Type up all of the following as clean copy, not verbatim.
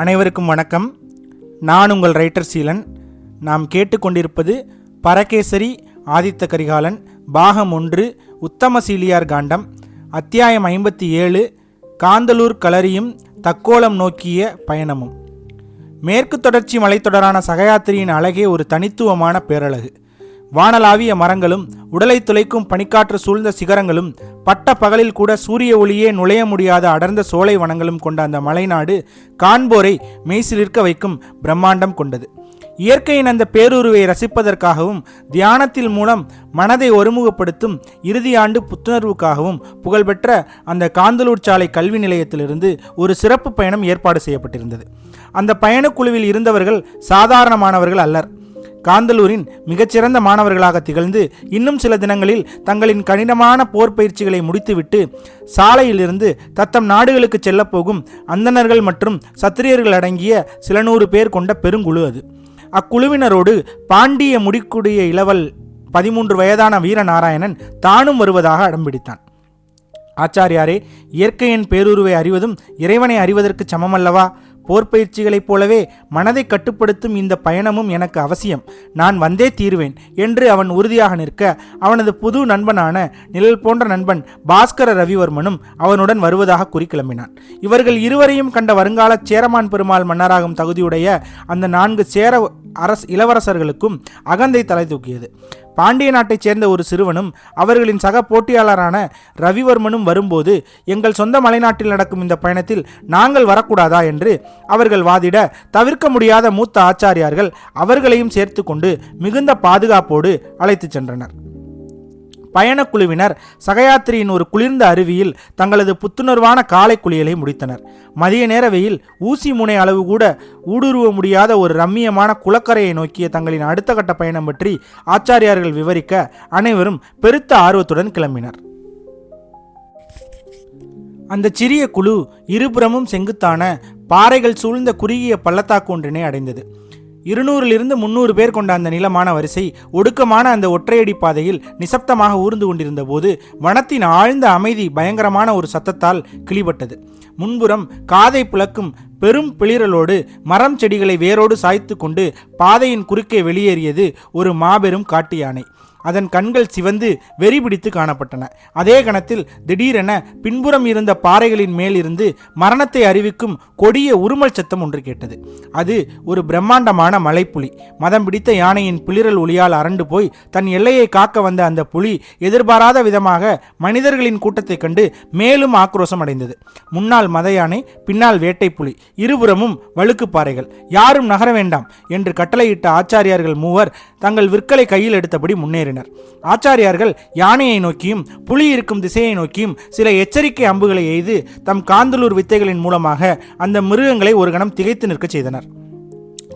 அனைவருக்கும் வணக்கம். நான் உங்கள் ரைட்டர் சீலன். நாம் கேட்டுக்கொண்டிருப்பது பரகேசரி ஆதித்த கரிகாலன் பாகம் 1 உத்தமசீலியார் காண்டம் அத்தியாயம் 57 காந்தலூர் களரியும் தக்கோலம் நோக்கிய பயணமும். மேற்கு தொடர்ச்சி மலைத்தொடரான சகயாத்திரியின் அழகே ஒரு தனித்துவமான பேரழகு. வானலாவிய மரங்களும் உடலை துளைக்கும் பனிக்காற்று சூழ்ந்த சிகரங்களும் பட்ட பகலில் கூட சூரிய ஒளியே நுழைய முடியாத அடர்ந்த சோலை வனங்களும் கொண்ட அந்த மலைநாடு காண்போரை மெய்சிலிர்க்க வைக்கும் பிரம்மாண்டம் கொண்டது. இயற்கையின் அந்த பேருருவை ரசிப்பதற்காகவும் தியானத்தில் மூலம் மனதை ஒருமுகப்படுத்தும் இறுதி ஆண்டு புத்துணர்வுக்காகவும் புகழ்பெற்ற அந்த காந்தலூர் சாலை கல்வி நிலையத்திலிருந்து ஒரு சிறப்பு பயணம் ஏற்பாடு செய்யப்பட்டிருந்தது. அந்த பயணக்குழுவில் இருந்தவர்கள் சாதாரணமானவர்கள் அல்லர். காந்தலூரின் மிகச்சிறந்த மாணவர்களாக திகழ்ந்து இன்னும் சில தினங்களில் தங்களின் கடினமான போர் பயிற்சிகளை முடித்துவிட்டு சாலையிலிருந்து தத்தம் நாடுகளுக்கு செல்லப்போகும் அந்தணர்கள் மற்றும் சத்திரியர்கள் அடங்கிய சில 100 பேர் கொண்ட பெருங்குழு அது. அக்குழுவினரோடு பாண்டிய முடிக்குடிய இளவல் 13 வயதான வீரநாராயணன் தானும் வருவதாக அடம்பிடித்தான். ஆச்சாரியாரே, இயற்கையின் பேருருவை அறிவதும் இறைவனை அறிவதற்கு சமமல்லவா? போர் பயிற்சிகளைப் போலவே மனதை கட்டுப்படுத்தும் இந்த பயணமும் எனக்கு அவசியம். நான் வந்தே தீருவேன் என்று அவன் உறுதியாக நிற்க, அவனது புது நண்பனான நிழல் போன்ற நண்பன் பாஸ்கர ரவிவர்மனும் அவனுடன் வருவதாக குறிக்கிளம்பினான். இவர்கள் இருவரையும் கண்ட வருங்கால சேரமான் பெருமாள் மன்னராகும் தகுதியுடைய அந்த 4 சேர இளவரசர்களுக்கும் அகந்தை தலை தூக்கியது. பாண்டிய நாட்டைச் சேர்ந்த ஒரு சிறுவனும் அவர்களின் சக போட்டியாளரான ரவிவர்மனும் வரும்போது எங்கள் சொந்த மலைநாட்டில் நடக்கும் இந்த பயணத்தில் நாங்கள் வரக்கூடாதா என்று அவர்கள் வாதிட, தவிர்க்க முடியாத மூத்த ஆச்சாரியார்கள் அவர்களையும் சேர்த்து கொண்டு மிகுந்த பாதுகாப்போடு அழைத்துச் சென்றனர். பயணக்குழுவினர் சகயாத்திரியின் ஒரு குளிர்ந்த அருவியில் தங்களது புத்துணர்வான காலை குளியலை முடித்தனர். மதிய நேர வெயில் ஊசி முனை அளவு கூட ஊடுருவ முடியாத ஒரு ரம்மியமான குளக்கரையை நோக்கிய தங்களின் அடுத்த கட்ட பயணம் பற்றி ஆச்சாரியார்கள் விவரிக்க அனைவரும் பெருத்த ஆர்வத்துடன் கிளம்பினர். அந்த சிறிய குழு இருபுறமும் செங்குத்தான பாறைகள் சூழ்ந்த குறுகிய பள்ளத்தாக்கு ஒன்றினை அடைந்தது. 200 - 300 பேர் கொண்ட அந்த நீளமான வரிசை ஒடுக்கமான அந்த ஒற்றையடி பாதையில் நிசப்தமாக ஊர்ந்து கொண்டிருந்த போது வனத்தின் ஆழ்ந்த அமைதி பயங்கரமான ஒரு சத்தத்தால் கிளிபட்டது. முன்புறம் காதை பிளக்கும் பெரும் பிளிரலோடு மரம் செடிகளை வேரோடு சாய்த்து கொண்டு பாதையின் குறுக்கே வெளியேறியது ஒரு மாபெரும் காட்டு யானை. அதன் கண்கள் சிவந்து வெறி பிடித்து காணப்பட்டன. அதே கணத்தில் திடீரென பின்புறம் இருந்த பாறைகளின் மேல் இருந்து மரணத்தை அறிவிக்கும் கொடிய உருமல் சத்தம் ஒன்று கேட்டது. அது ஒரு பிரம்மாண்டமான மலைப்புலி. மதம் பிடித்த யானையின் பிளிரல் ஒளியால் அரண்டு போய் தன் எல்லையை காக்க வந்த அந்த புலி எதிர்பாராத விதமாக மனிதர்களின் கூட்டத்தை கண்டு மேலும் ஆக்ரோஷம் அடைந்தது. முன்னால் மத யானை, பின்னால் வேட்டை புலி, இருபுறமும் வழுக்கு பாறைகள். யாரும் நகர வேண்டாம் என்று கட்டளையிட்ட ஆச்சாரியார்கள் 3 தங்கள் விற்களை கையில் எடுத்தபடி முன்னேறினர். ஆச்சாரியார்கள் யானையை நோக்கியும் புலி இருக்கும் திசையை நோக்கியும் சில எச்சரிக்கை அம்புகளை எய்து தம் காந்தலூர் வித்தைகளின் மூலமாக அந்த மிருகங்களை ஒரு கணம் திகைத்து நிற்க செய்தனர்.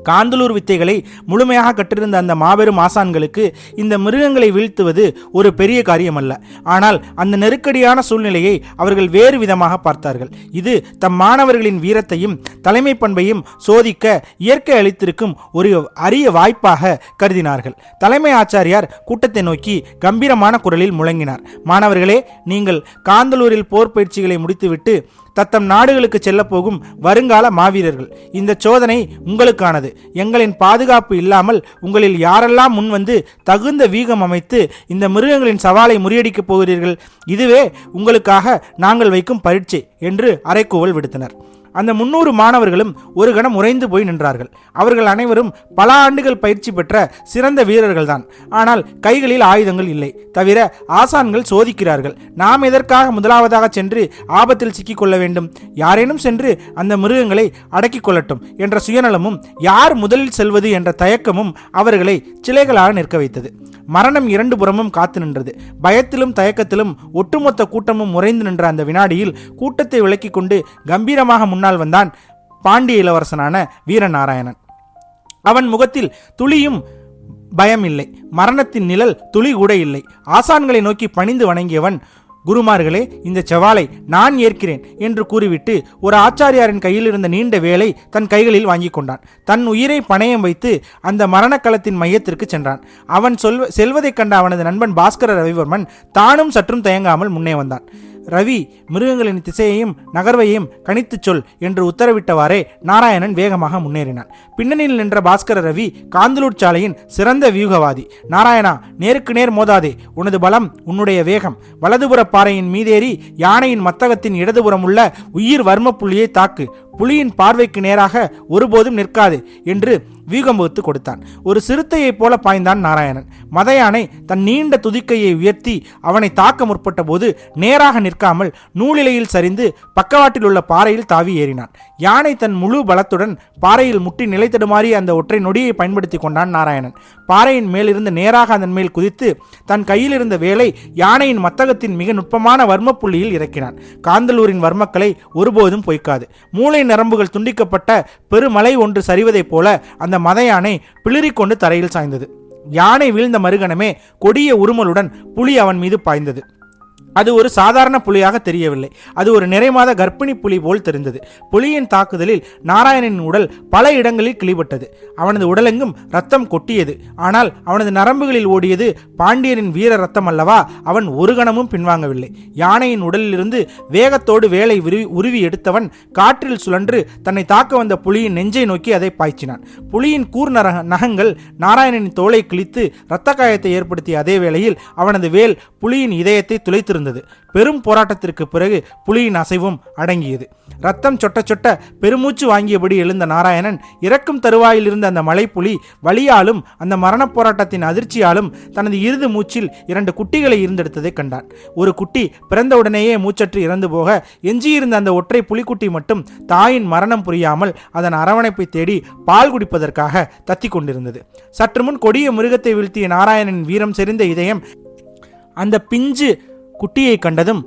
காந்தலூர் வித்தைகளை முழுமையாக கற்றிருந்த அந்த மாபெரும் ஆசான்களுக்கு இந்த மிருகங்களை வீழ்த்துவது ஒரு பெரிய காரியமல்ல. ஆனால் அந்த நெருக்கடியான சூழ்நிலையை அவர்கள் வேறு விதமாக பார்த்தார்கள். இது தம் மாணவர்களின் வீரத்தையும் தலைமை பண்பையும் சோதிக்க இயற்கை அளித்திருக்கும் ஒரு அரிய வாய்ப்பாக கருதினார்கள். தலைமை ஆச்சாரியார் கூட்டத்தை நோக்கி கம்பீரமான குரலில் முழங்கினார். மாணவர்களே, நீங்கள் காந்தலூரில் போர் பயிற்சிகளை முடித்துவிட்டு தத்தம் நாடுகளுக்கு செல்லப்போகும் வருங்கால மாவீரர்கள். இந்த சோதனை உங்களுக்கானது. எங்களின் பாதுகாப்பு இல்லாமல் உங்களில் யாரெல்லாம் முன்வந்து தகுந்த வீகம் அமைத்து இந்த மிருகங்களின் சவாலை முறியடிக்கப் போகிறீர்கள்? இதுவே உங்களுக்காக நாங்கள் வைக்கும் பரீட்சை என்று அறைகூவல் விடுத்தனர். அந்த 300 மாணவர்களும் ஒரு கணம் உறைந்து போய் நின்றார்கள். அவர்கள் அனைவரும் பல ஆண்டுகள் பயிற்சி பெற்ற சிறந்த வீரர்கள்தான். ஆனால் கைகளில் ஆயுதங்கள் இல்லை. தவிர ஆசான்கள் சோதிக்கிறார்கள். நாம் எதற்காக முதலாவதாக சென்று ஆபத்தில் சிக்கிக்கொள்ள வேண்டும்? யாரேனும் சென்று அந்த மிருகங்களை அடக்கிக் கொள்ளட்டும் என்ற சுயநலமும் யார் முதலில் செல்வது என்ற தயக்கமும் அவர்களை சிலைகளாக நிற்க வைத்தது. மரணம் 2 புறமும் காத்து நின்றது. பயத்திலும் தயக்கத்திலும் ஒட்டுமொத்த கூட்டமும் உறைந்து நின்ற அந்த வினாடியில் கூட்டத்தை விலக்கிக் கொண்டு கம்பீரமாக முன்னால் வந்தான் பாண்டிய இளவரசனான வீரநாராயணன். அவன் முகத்தில் துளியும் பயம் இல்லை. மரணத்தின் நிழல் துளி கூட இல்லை. ஆசான்களை நோக்கி பணிந்து வணங்கியவன், குருமார்களே, இந்த சவாலை நான் ஏற்கிறேன் என்று கூறிவிட்டு ஒரு ஆச்சாரியாரின் கையில் இருந்த நீண்ட வேலை தன் கைகளில் வாங்கி கொண்டான். தன் உயிரை பணயம் வைத்து அந்த மரணக்களத்தின் மையத்திற்கு சென்றான். அவன் செல்வதைக் கண்ட அவனது நண்பன் பாஸ்கர ரவிவர்மன் தானும் சற்றும் தயங்காமல் முன்னே வந்தான். ரவி மிருகங்களின் திசையையும் நகர்வையும் கணித்துச் சொல் என்று உத்தரவிட்டவாறே நாராயணன் வேகமாக முன்னேறினான். பின்னணியில் நின்ற பாஸ்கர ரவி காந்தலூர் சாலையின் சிறந்த வியூகவாதி. நாராயணா, நேருக்கு நேர் மோதாதே, உனது பலம் உன்னுடைய வேகம். வலதுபுற பாறையின் மீதேறி யானையின் மத்தகத்தின் இடதுபுறம் உள்ள உயிர் வர்ம புள்ளியை தாக்கு. புலியின் பார்வைக்கு நேராக ஒருபோதும் நிற்காது என்று வியூகம் வகுத்து கொடுத்தான். ஒரு சிறுத்தையைப் போல பாய்ந்தான் நாராயணன். மத யானை தன் நீண்ட துதிக்கையை உயர்த்தி அவனை தாக்க முற்பட்ட போது நேராக நிற்காமல் நூலிலையில் சரிந்து பக்கவாட்டில் உள்ள பாறையில் தாவி ஏறினான். யானை தன் முழு பலத்துடன் பாறையில் முட்டி நிலை தடுமாறி அந்த ஒற்றை நொடியை பயன்படுத்தி கொண்டான் நாராயணன். பாறையின் மேலிருந்து நேராக அதன் மேல் குதித்து தன் கையில் இருந்த வேலை யானையின் மத்தகத்தின் மிக நுட்பமான வர்ம புள்ளியில் இறக்கினான். காந்தலூரின் வர்மக்கலை ஒருபோதும் பொய்க்காது. மூளை நரம்புகள் துண்டிக்கப்பட்ட பெருமலை ஒன்று சரிவதைப் போல அந்த மத யானை பிளிரிக்கொண்டு தரையில் சாய்ந்தது. யானை வீழ்ந்த மறுகணமே கொடிய உருமலுடன் புலி அவன் மீது பாய்ந்தது. அது ஒரு சாதாரண புலியாக தெரியவில்லை. அது ஒரு நிறைமாத கர்ப்பிணி புலி போல் தெரிந்தது. புலியின் தாக்குதலில் நாராயணனின் உடல் பல இடங்களில் கிளிபட்டது. அவனது உடலெங்கும் ரத்தம் கொட்டியது. ஆனால் அவனது நரம்புகளில் ஓடியது பாண்டியரின் வீர ரத்தம் அல்லவா? அவன் ஒரு கணமும் பின்வாங்கவில்லை. யானையின் உடலிலிருந்து வேகத்தோடு வேலை உருவி எடுத்தவன் காற்றில் சுழன்று தன்னை தாக்க வந்த புலியின் நெஞ்சை நோக்கி அதை பாய்ச்சினான். புலியின் கூர் நகங்கள் நாராயணனின் தோலை கிழித்து இரத்த காயத்தை ஏற்படுத்திய அதே வேளையில் அவனது வேல் புலியின் இதயத்தை துளைத்திருந்தது. பெரும் போராட்டத்திற்கு பிறகு புலியின் அசைவும் அடங்கியது. ரத்தம் சொட்ட சொட்ட பெருமூச்சு வாங்கியபடி எழுந்த நாராயணன் இறக்கும் தருவாயில் இருந்த அந்த மலைப்புலி வலியாலும் அந்த மரண போராட்டத்தின் அதிர்ச்சியாலும் தனது இறுதி மூச்சில் 2 குட்டிகளை இருந்தெடுத்ததை கண்டான். ஒரு குட்டி பிறந்தவுடனேயே மூச்சற்று இறந்து போக எஞ்சியிருந்த அந்த ஒற்றை புலிக்குட்டி மட்டும் தாயின் மரணம் புரியாமல் அதன் அரவணைப்பை தேடி பால் குடிப்பதற்காக தத்தி கொண்டிருந்தது. சற்று முன் கொடிய மிருகத்தை வீழ்த்திய நாராயணனின் வீரம் செறிந்த இதயம் அந்த பிஞ்சு குட்டியை கண்டதும்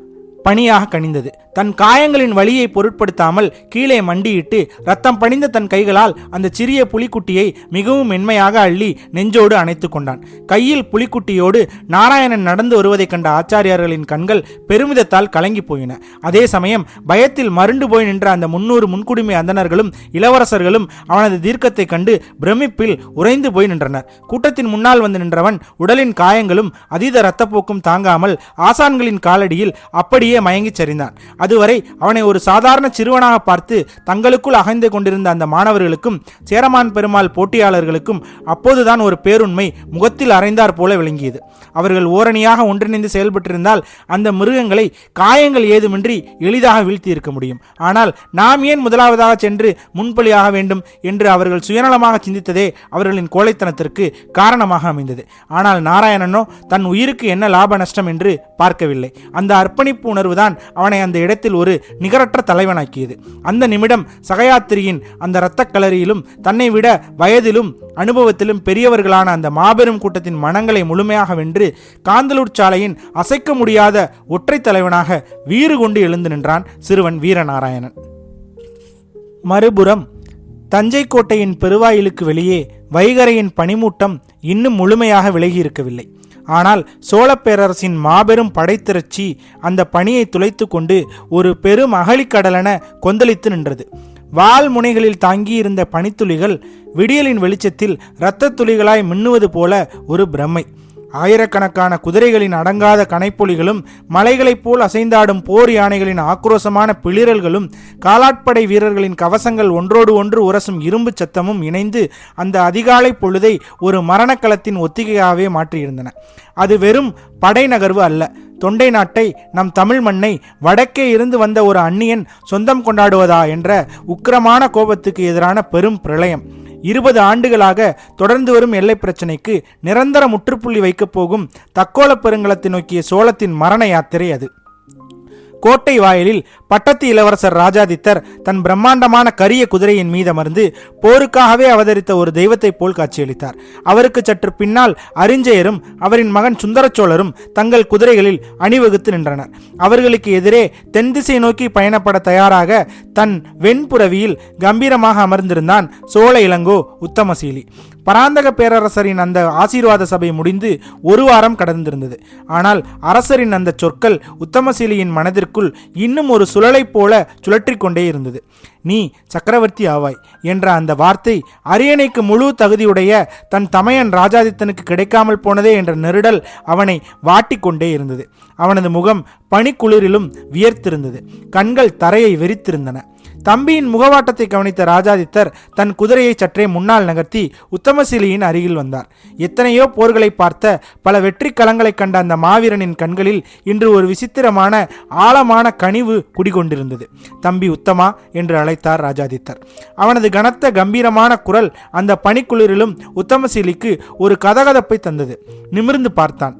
பனியாக கனிந்தது. தன் காயங்களின் வலியை பொருட்படுத்தாமல் கீழே மண்டியிட்டு ரத்தம் பணிந்த தன் கைகளால் அந்த சிறிய புலிக்குட்டியை மிகவும் மென்மையாக அள்ளி நெஞ்சோடு அணைத்து கொண்டான். கையில் புலிக்குட்டியோடு நாராயணன் நடந்து வருவதை கண்ட ஆச்சாரியார்களின் கண்கள் பெருமிதத்தால் கலங்கி போயின. அதே சமயம் பயத்தில் மருண்டு போய் நின்ற அந்த 300 முன்குடிமை அந்தணர்களும் இளவரசர்களும் அவனது தீர்க்கத்தை கண்டு பிரமிப்பில் உறைந்து போய் நின்றனர். கூட்டத்தின் முன்னால் வந்து நின்றவன் உடலின் காயங்களும் அதீத இரத்தப்போக்கும் தாங்காமல் ஆசான்களின் காலடியில் அப்படியே மயங்கி சரிந்தான். அதுவரை அவனை ஒரு சாதாரண சிறுவனாக பார்த்து தங்களுக்குள் அகைந்து கொண்டிருந்த அந்த மாணவர்களுக்கும் சேரமான் பெருமாள் போட்டியாளர்களுக்கும் அப்போதுதான் ஒரு பேருண்மை முகத்தில் அறைந்தார் போல விளங்கியது. அவர்கள் ஓரணியாக ஒன்றிணைந்து செயல்பட்டிருந்தால் அந்த மிருகங்களை காயங்கள் ஏதுமின்றி எளிதாக வீழ்த்தி இருக்க முடியும். ஆனால் நாம் ஏன் முதலாவதாக சென்று முன்பலியாக வேண்டும் என்று அவர்கள் சுயநலமாக சிந்தித்ததே அவர்களின் கோழைத்தனத்திற்கு காரணமாக அமைந்தது. ஆனால் நாராயணனோ தன் உயிருக்கு என்ன லாப நஷ்டம் என்று பார்க்கவில்லை. அந்த அர்ப்பணிப்பு உணர்வுதான் அவனை அந்த இடத்தில் ஒரு நிகரற்ற தலைவனாக்கியது. அந்த நிமிடம் சகயாத்திரியின் அந்த இரத்த களரியிலும் தன்னை விட வயதிலும் அனுபவத்திலும் பெரியவர்களான அந்த மாபெரும் கூட்டத்தின் மனங்களை முழுமையாக வென்று காந்தலூர் சாலையின் அசைக்க முடியாத ஒற்றை தலைவனாக வீறு கொண்டு எழுந்து நின்றான் சிறுவன் வீரநாராயணன். மறுபுறம் தஞ்சை கோட்டையின் பெருவாயிலுக்கு வெளியே வைகரையின் பனிமூட்டம் இன்னும் முழுமையாக விலகி இருக்கவில்லை. ஆனால் சோழ பேரரசின் மாபெரும் படைத்திரட்சி அந்த பனியை துளைத்து கொண்டு ஒரு பெரும் அகழிக்கடலென கொந்தளித்து நின்றது. வால் முனைகளில் தாங்கியிருந்த பனித்துளிகள் விடியலின் வெளிச்சத்தில் இரத்த துளிகளாய் மின்னுவது போல ஒரு பிரமை. ஆயிரக்கணக்கான குதிரைகளின் அடங்காத கனைப்பொலிகளும் மலைகளைப் போல் அசைந்தாடும் போர் யானைகளின் ஆக்ரோசமான பிளிரல்களும் காலாட்படை வீரர்களின் கவசங்கள் ஒன்றோடு ஒன்று உரசும் இரும்பு சத்தமும் இணைந்து அந்த அதிகாலை பொழுதை ஒரு மரணக்களத்தின் ஒத்திகையாகவே மாற்றியிருந்தன. அது வெறும் படை நகர்வு அல்ல. தொண்டை நாட்டை, நம் தமிழ் மண்ணை வடக்கே இருந்து வந்த ஒரு அந்நியன் சொந்தம் கொண்டாடுவதா என்ற உக்கிரமான கோபத்துக்கு எதிரான பெரும் பிரளயம். 20 ஆண்டுகளாக தொடர்ந்து வரும் எல்லை பிரச்சனைக்கு நிரந்தர முற்றுப்புள்ளி வைக்கப் போகும் தக்கோல பெருங்கலத்தை நோக்கிய சோழத்தின் மரண யாத்திரை அது. கோட்டை வாயிலில் பட்டத்து இளவரசர் ராஜாதித்தர் தன் பிரம்மாண்டமான கரிய குதிரையின் மீது அமர்ந்து போருக்காகவே அவதரித்த ஒரு தெய்வத்தைப் போல் காட்சியளித்தார். அவருக்கு சற்று பின்னால் அரிஞ்சயரும் அவரின் மகன் சுந்தரச்சோழரும் தங்கள் குதிரைகளில் அணிவகுத்து நின்றனர். அவர்களுக்கு எதிரே தென் திசை நோக்கி பயணப்பட தயாராக தன் வெண்புறவியில் கம்பீரமாக அமர்ந்திருந்தான் சோழ இளங்கோ உத்தமசீலி. பராந்தக பேரரசரின் அந்த ஆசீர்வாத சபை முடிந்து ஒரு வாரம் கடந்திருந்தது. ஆனால் அரசரின் அந்த சொற்கள் உத்தமசீலியின் மனதிற்குள் இன்னும் ஒரு சுழலை போல சுழற்றி கொண்டே இருந்தது. நீ சக்கரவர்த்தி ஆவாய் என்ற அந்த வார்த்தை அரியணைக்கு முழு தகுதியுடைய தன் தமையன் ராஜாதித்தனுக்கு கிடைக்காமல் போனதே என்ற நெருடல் அவனை வாட்டிக்கொண்டே இருந்தது. அவனது முகம் பனிக்குளிரிலும் வியர்த்திருந்தது. கண்கள் தரையை வெறித்திருந்தன. தம்பியின் முகவாட்டத்தை கவனித்த ராஜாதித்தர் தன் குதிரையை சற்றே முன்னால் நகர்த்தி உத்தமசீலியின் அருகில் வந்தார். எத்தனையோ போர்களை பார்த்த பல வெற்றி களங்களை கண்ட அந்த மாவீரனின் கண்களில் இன்று ஒரு விசித்திரமான ஆழமான கனிவு குடிகொண்டிருந்தது. தம்பி உத்தமா என்று அழைத்தார் ராஜாதித்தர். அவனது கனத்த கம்பீரமான குரல் அந்த பனிக்குளிரிலும் உத்தமசீலிக்கு ஒரு கதகதப்பை தந்தது. நிமிர்ந்து பார்த்தான்.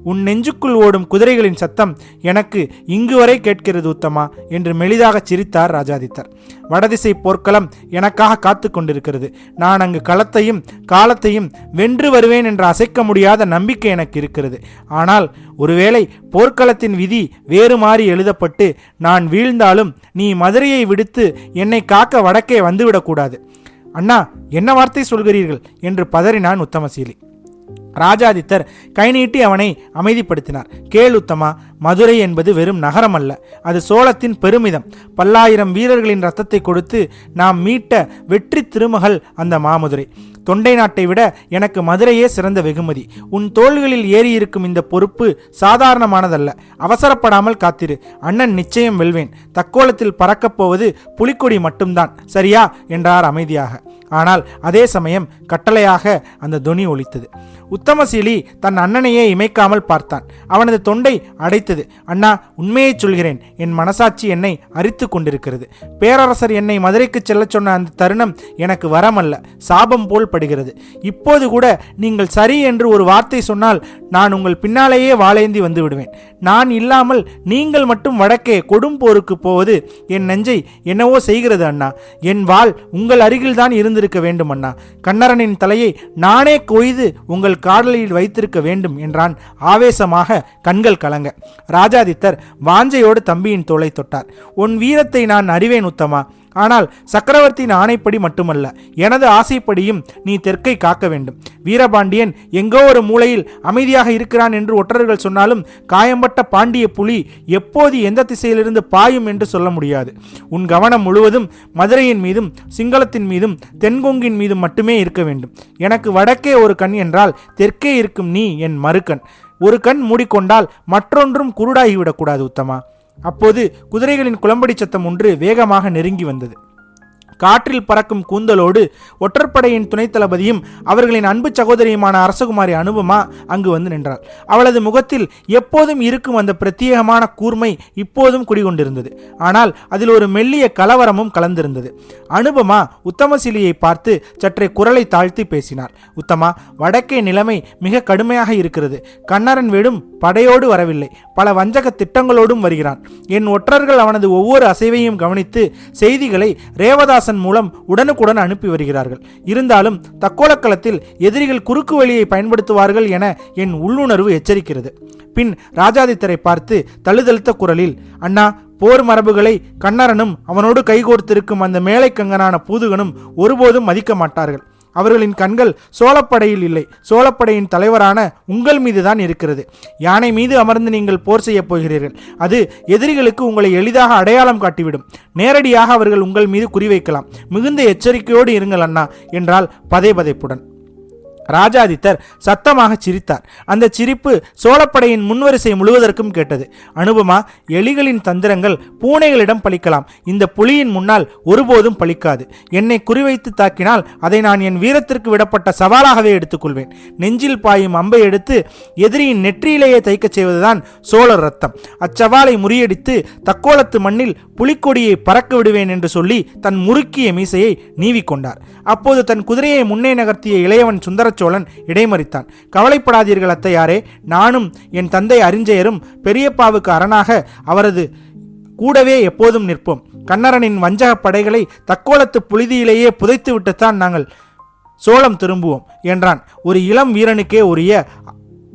உன் நெஞ்சுக்குள் ஓடும் குதிரைகளின் சத்தம் எனக்கு இங்கு வரை கேட்கிறது உத்தமா என்று மெலிதாக சிரித்தார் ராஜாதித்தர். வடதிசை போர்க்களம் எனக்காக காத்து கொண்டிருக்கிறது. நான் அங்கு களத்தையும் காலத்தையும் வென்று வருவேன் என்ற அசைக்க முடியாத நம்பிக்கை எனக்கு இருக்கிறது. ஆனால் ஒருவேளை போர்க்களத்தின் விதி வேறு மாறி எழுதப்பட்டு நான் வீழ்ந்தாலும் நீ மதுரையை விடுத்து என்னை காக்க வடக்கே வந்துவிடக்கூடாது. அண்ணா, என்ன வார்த்தை சொல்கிறீர்கள் என்று பதறினான் உத்தமசீலி. ராஜாதித்தர் கை நீட்டி அவனை அமைதிப்படுத்தினார். கேள் உத்தமா, மதுரை என்பது வெறும் நகரம் அல்ல, அது சோழத்தின் பெருமிதம். பல்லாயிரம் வீரர்களின் ரத்தத்தை கொடுத்து நாம் மீட்ட வெற்றி திருமகள் அந்த மாமதுரை. தொண்டை நாட்டை விட எனக்கு மதுரையே சிறந்த வெகுமதி. உன் தோள்களில் ஏறியிருக்கும் இந்த பொறுப்பு சாதாரணமானதல்ல. அவசரப்படாமல் காத்திரு. அண்ணன் நிச்சயம் வெல்வேன். தக்கோலத்தில் பறக்கப் போவது புலிக்கொடி மட்டும்தான், சரியா என்றார் அமைதியாக. ஆனால் அதே சமயம் கட்டளையாக அந்த தொனி ஒலித்தது. உத்தமசீலி தன் அண்ணனையே இமைக்காமல் பார்த்தான். அவனது தொண்டை அடைத்தது. அண்ணா, உண்மையை சொல்கிறேன், என் மனசாட்சி என்னை அரித்து கொண்டிருக்கிறது. பேரரசர் என்னை மதுரைக்கு செல்ல சொன்ன அந்த தருணம் எனக்கு வரமல்ல, சாபம் போல் படுகிறது. இப்போது கூட நீங்கள் சரி என்று ஒரு வார்த்தை சொன்னால் நான் உங்கள் பின்னாலேயே வாளேந்தி வந்து விடுவேன். நான் இல்லாமல் நீங்கள் மட்டும் வடக்கே கொடும் போருக்கு போவது என் நெஞ்சை என்னவோ செய்கிறது அண்ணா. என் வாள் உங்கள் அருகில்தான் இருந்திருக்க வேண்டும் அண்ணா. கண்ணரனின் தலையை நானே கொய்து உங்கள் காடலில் வைத்திருக்க வேண்டும் என்றான் ஆவேசமாக, கண்கள் கலங்க. ராஜாதித்தர் வாஞ்சையோடு தம்பியின் தோளை தொட்டார். உன் வீரத்தை நான் அறிவேன் உத்தமா. ஆனால் சக்கரவர்த்தியின் ஆணைப்படி மட்டுமல்ல, எனது ஆசைப்படியும் நீ தெற்கை காக்க வேண்டும். வீரபாண்டியன் எங்கோ ஒரு மூலையில் அமைதியாக இருக்கிறான் என்று ஒற்றர்கள் சொன்னாலும் காயம்பட்ட பாண்டிய புலி எப்போது எந்த திசையிலிருந்து பாயும் என்று சொல்ல முடியாது. உன் கவனம் முழுவதும் மதுரையின் மீதும் சிங்களத்தின் மீதும் தென்கொங்கின் மீதும் மட்டுமே இருக்க வேண்டும். எனக்கு வடக்கே ஒரு கண் என்றால் தெற்கே இருக்கும் நீ என் மறுகண். ஒரு கண் மூடிக்கொண்டால் மற்றொன்றும் குருடாகிவிடக்கூடாது உத்தமா. அப்போது குதிரைகளின் குளம்படி சத்தம் ஒன்று வேகமாக நெருங்கி வந்தது. காற்றில் பறக்கும் கூந்தலோடு ஒற்றற்படையின் துணைத் தளபதியும் அவர்களின் அன்பு சகோதரியுமான அரசகுமாரி அனுபமா அங்கு வந்து நின்றாள். அவளது முகத்தில் எப்போதும் இருக்கும் அந்த பிரத்யேகமான கூர்மை இப்போதும் குடிகொண்டிருந்தது. ஆனால் அதில் ஒரு மெல்லிய கலவரமும் கலந்திருந்தது. அனுபமா உத்தமசீலியை பார்த்து சற்றே குரலை தாழ்த்தி பேசினாள். உத்தமா, வடக்கே நிலைமை மிக கடுமையாக இருக்கிறது. கண்ணரன் வேடும் படையோடு வரவில்லை, பல வஞ்சக திட்டங்களோடும் வருகிறான். என் ஒற்றர்கள் அவனது ஒவ்வொரு அசைவையும் கவனித்து செய்திகளை ரேவதாசன் மூலம் உடனுக்குடன் அனுப்பி வருகிறார்கள். இருந்தாலும் தக்கோலக்களத்தில் எதிரிகள் குறுக்கு வழியை பயன்படுத்துவார்கள் என என் உள்ளுணர்வு எச்சரிக்கிறது. பின் ராஜாதித்தரை பார்த்து தழுதழுத்த குரலில், அண்ணா, போர் மரபுகளை கண்ணரனும் அவனோடு கைகோர்த்திருக்கும் அந்த மேலைக்கங்கனான பூதுகனும் ஒருபோதும் மதிக்க மாட்டார்கள். அவர்களின் கண்கள் சோழப்படையில் இல்லை, சோழப்படையின் தலைவரான உங்கள் மீதுதான் இருக்கிறது. யானை மீது அமர்ந்து நீங்கள் போர் செய்ய போகிறீர்கள். அது எதிரிகளுக்கு உங்களை எளிதாக அடையாளம் காட்டிவிடும். நேரடியாக அவர்கள் உங்கள் மீது குறிவைக்கலாம். மிகுந்த எச்சரிக்கையோடு இருங்கள் அண்ணா என்றால் பதைபதைப்புடன். ராஜாதித்தர் சத்தமாக சிரித்தார். அந்த சிரிப்பு சோழப்படையின் முன்வரிசை முழுவதற்கும் கேட்டது. அனுபமா, எலிகளின் தந்திரங்கள் பூனைகளிடம் பலிக்கலாம், இந்த புலியின் முன்னால் ஒருபோதும் பலிக்காது. என்னை குறிவைத்து தாக்கினால் அதை நான் என் வீரத்திற்கு விடப்பட்ட சவாலாகவே எடுத்துக்கொள்வேன். நெஞ்சில் பாயும் அம்பை எடுத்து எதிரியின் நெற்றியிலேயே தைக்கச் செய்வதுதான் சோழர் ரத்தம். அச்சவாலை முறியடித்து தக்கோலத்து மண்ணில் புலிக்கொடியை பறக்க விடுவேன் என்று சொல்லி தன் முறுக்கிய மீசையை நீவிக்கொண்டார். அப்போது தன் குதிரையை முன்னே நகர்த்திய இளையவன் சுந்தர சோழன் இடைமறித்தான். கவலைப்படாதீர்கள் அத்தையாரே, நானும் என் தந்தை அரிஞ்சயரும் பெரியப்பாவுக்கு அரணாக அவரது கூடவே எப்போதும் நிற்போம். கண்ணரனின் வஞ்சக படைகளை தக்கோலத்து புழுதியிலேயே புதைத்து விட்டுத்தான் நாங்கள் சோழம் திரும்புவோம் என்றான், ஒரு இளம் வீரனுக்கே உரிய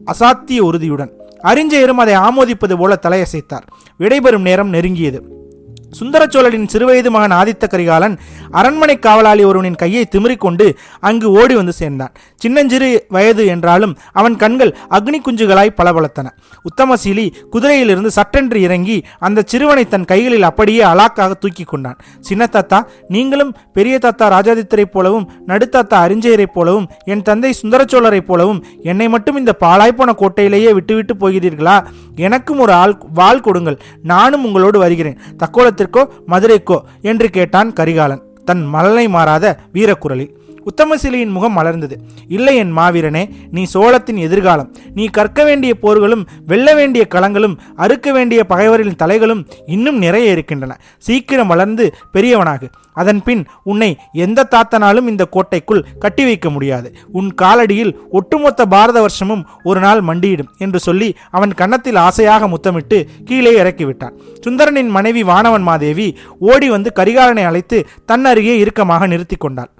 அசாத்திய உறுதியுடன். அரிஞ்சயரும் அதை ஆமோதிப்பது போல தலையசைத்தார். விடைபெறும் நேரம் நெருங்கியது. சுந்தரச்சோழரின் சிறுவயது மகன் ஆதித்த கரிகாலன் அரண்மனை காவலாளி ஒருவனின் கையை திமிரிக்கொண்டு அங்கு ஓடி வந்து சேர்ந்தான். சின்னஞ்சிறு வயது என்றாலும் அவன் கண்கள் அக்னி குஞ்சுகளாய் பளபளத்தன. உத்தமசீலி குதிரையிலிருந்து சட்டென்று இறங்கி அந்த சிறுவனை தன் கைகளில் அப்படியே அலாக்காக தூக்கி கொண்டான். சின்ன தாத்தா, நீங்களும் பெரிய தாத்தா ராஜாதித்தரைப் போலவும் நடுத்தாத்தா அரிஞ்சயரைப் போலவும் என் தந்தை சுந்தரச்சோழரைப் போலவும் என்னை மட்டும் இந்த பாழாய்ப்போன கோட்டையிலேயே விட்டுவிட்டு போகிறீர்களா? எனக்கும் ஒரு வாள் கொடுங்கள், நானும் உங்களோடு வருகிறேன், தக்கோலத்திற்கோ மதுரைக்கோ என்று கேட்டான் கரிகாலன் தன் மலனை மாறாத வீரக்குரலில். உத்தமசீலியின் முகம் மலர்ந்தது. இல்லை என் மாவீரனே, நீ சோழத்தின் எதிர்காலம். நீ கற்க வேண்டிய போர்களும் வெல்ல வேண்டிய களங்களும் அறுக்க வேண்டிய பகைவரின் தலைகளும் இன்னும் நிறைய இருக்கின்றன. சீக்கிரம் வளர்ந்து பெரியவனாகு. அதன் பின் உன்னை எந்த தாத்தனாலும் இந்த கோட்டைக்குள் கட்டி வைக்க முடியாது. உன் காலடியில் ஒட்டுமொத்த பாரத வருஷமும் ஒரு நாள் மண்டியிடும் என்று சொல்லி அவன் கன்னத்தில் ஆசையாக முத்தமிட்டு கீழே இறக்கிவிட்டான். சுந்தரனின் மனைவி வானவன் மாதேவி ஓடி வந்து கரிகாலனை அழைத்து தன் அருகே இறுக்கமாக நிறுத்தி கொண்டாள்.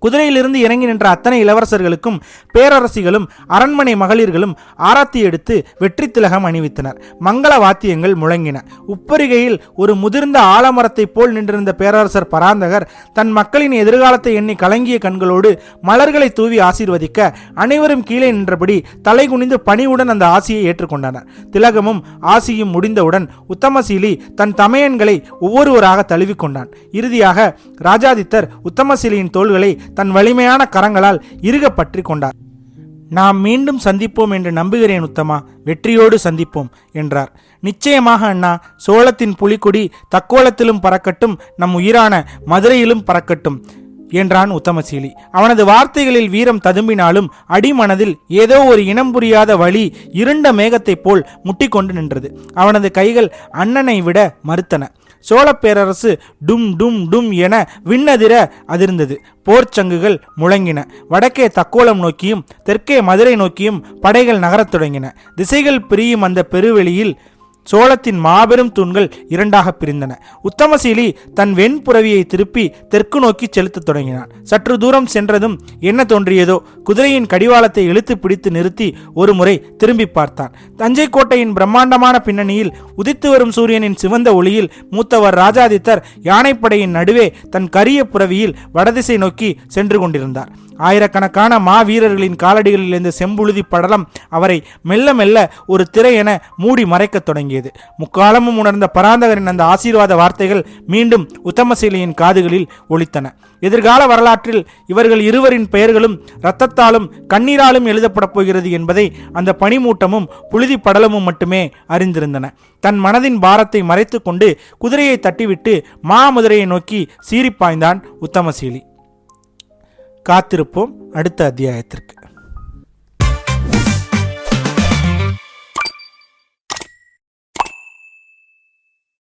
குதிரையிலிருந்து இறங்கி நின்ற அத்தனை இளவரசர்களுக்கும் பேரரசிகளும் அரண்மனை மகளிர்களும் ஆராத்தி எடுத்து வெற்றி திலகம் அணிவித்தனர். மங்கள வாத்தியங்கள் முழங்கின. உப்பரிகையில் ஒரு முதிர்ந்த ஆலமரத்தை போல் நின்றிருந்த பேரரசர் பராந்தகர் தன் மக்களின் எதிர்காலத்தை எண்ணி கலங்கிய கண்களோடு மலர்களை தூவி ஆசீர்வதிக்க அனைவரும் கீழே நின்றபடி தலை குனிந்து பணிவுடன் அந்த ஆசியை ஏற்றுக்கொண்டனர். திலகமும் ஆசியும் முடிந்தவுடன் உத்தமசீலி தன் தமையன்களை ஒவ்வொருவராக தழுவிக்கொண்டான். இறுதியாக ராஜாதித்தர் உத்தமசீலியின் தோள்களை தன் வலிமையான கரங்களால் இறுக பற்றி கொண்டார். நாம் மீண்டும் சந்திப்போம் என்று நம்புகிறேன் உத்தமா, வெற்றியோடு சந்திப்போம் என்றார். நிச்சயமாக அண்ணா, சோழத்தின் புலிகொடி தக்கோலத்திலும் பறக்கட்டும், நம் உயிரான மதுரையிலும் பறக்கட்டும் என்றான் உத்தமசீலி. அவனது வார்த்தைகளில் வீரம் ததும்பினாலும் அடிமனதில் ஏதோ ஒரு இனம் புரியாத வலி இருண்ட மேகத்தை போல் முட்டிக்கொண்டு நின்றது. அவனது கைகள் அண்ணனை விட மறுத்தன. சோழ பேரரசு டும் டும் டும் என விண்ணதிர அதிர்ந்தது. போர்ச்சங்குகள் முழங்கின. வடக்கே தக்கோலம் நோக்கியும் தெற்கே மதுரை நோக்கியும் படைகள் நகரத் தொடங்கின. திசைகள் பிரியும் அந்த பெருவெளியில் சோழத்தின் மாபெரும் தூண்கள் இரண்டாக பிரிந்தன. உத்தமசீலி தன் வெண்புறவியை திருப்பி தெற்கு நோக்கி செலுத்த தொடங்கினான். சற்று தூரம் சென்றதும் என்ன தோன்றியதோ குதிரையின் கடிவாளத்தை இழுத்து பிடித்து நிறுத்தி ஒரு முறை திரும்பி பார்த்தான். தஞ்சை கோட்டையின் பிரம்மாண்டமான பின்னணியில் உதித்து வரும் சூரியனின் சிவந்த ஒளியில் மூத்தவர் ராஜாதித்தர் யானைப்படையின் நடுவே தன் கரிய புறவியில் வடதிசை நோக்கி சென்று கொண்டிருந்தார். ஆயிரக்கணக்கான மாவீரர்களின் காலடிகளில் இருந்த செம்புழுதி படலம் அவரை மெல்ல மெல்ல ஒரு திரை என மூடி மறைக்க தொடங்கியது. முக்காலமும் உணர்ந்த பராந்தகரின் அந்த ஆசீர்வாத வார்த்தைகள் மீண்டும் உத்தமசீலியின் காதுகளில் ஒலித்தன. எதிர்கால வரலாற்றில் இவர்கள் இருவரின் பெயர்களும் இரத்தத்தாலும் கண்ணீராலும் எழுதப்படப் போகிறது என்பதை அந்த பனிமூட்டமும் புழுதி படலமும் மட்டுமே அறிந்திருந்தன. தன் மனதின் பாரத்தை மறைத்து கொண்டு குதிரையை தட்டிவிட்டு மாமதுரையை நோக்கி சீறிப்பாய்ந்தான் உத்தமசீலி. காத்திருப்போம் அடுத்த அத்தியாயத்திற்கு.